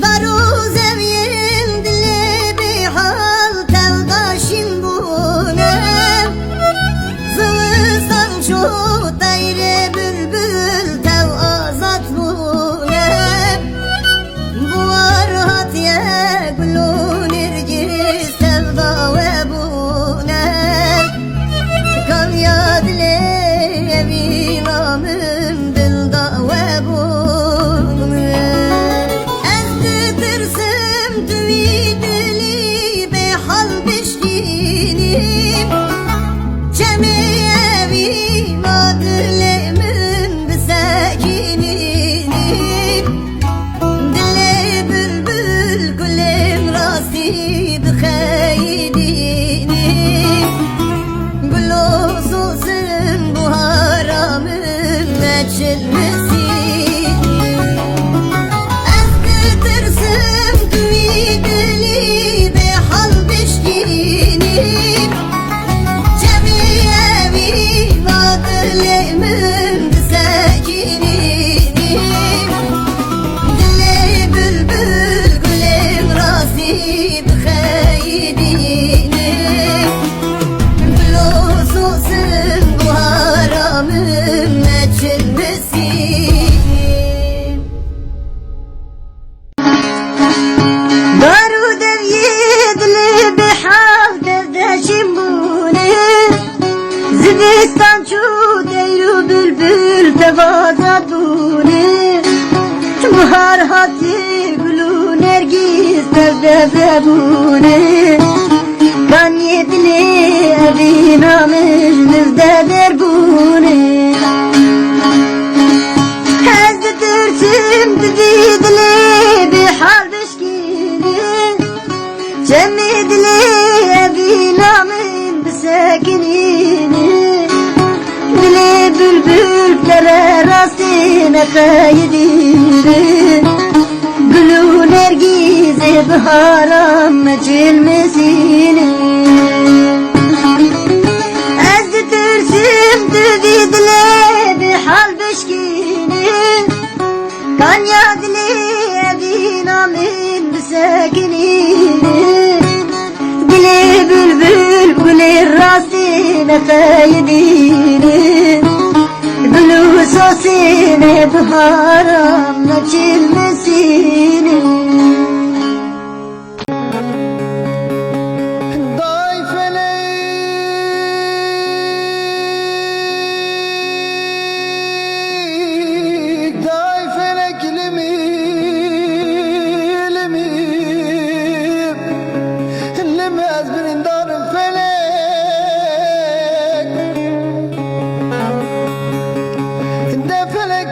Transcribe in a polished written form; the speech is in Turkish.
Daru zevyin dili bihal tevdaşin bunem Zıvıstan şu dayre bülbül tev azat bunem Bu arhat ye gülün irgiz tevda ve bunem Kan yadle evin amın dilda ve bunem Cemiyevim adlemin bisekininim Dile bülbül gülüm rasid kheydinim Gülü susun bu haramın meçilmesin Ez kıtırsım tüvidili behal bişkinim Adlemin sekininim Dile bülbül gülüm rasid kheydinim Gülü susun bu haramın meçilmesin Daru devyedli bihal derdeşim bunim Zidistan çu deyru bülbül tevazaduni Muhar hati gülü nergiz tevdebebuni Kan yedli evin amir nizde derbuni Hezdi türsüm düdidli bihal bişkini Cemidli evin amir bisekinini Dili bülbül tere rastine kaydiri Gülü nergize biharam mecilmesini Ezdi türsüm düvidile bihal beşkini Kanya dili evin amin bisekinini Dili bülbül gülir rastine kaydiri Gülü sosine biharam neçilmesini Day felek limez birindarım felek De felek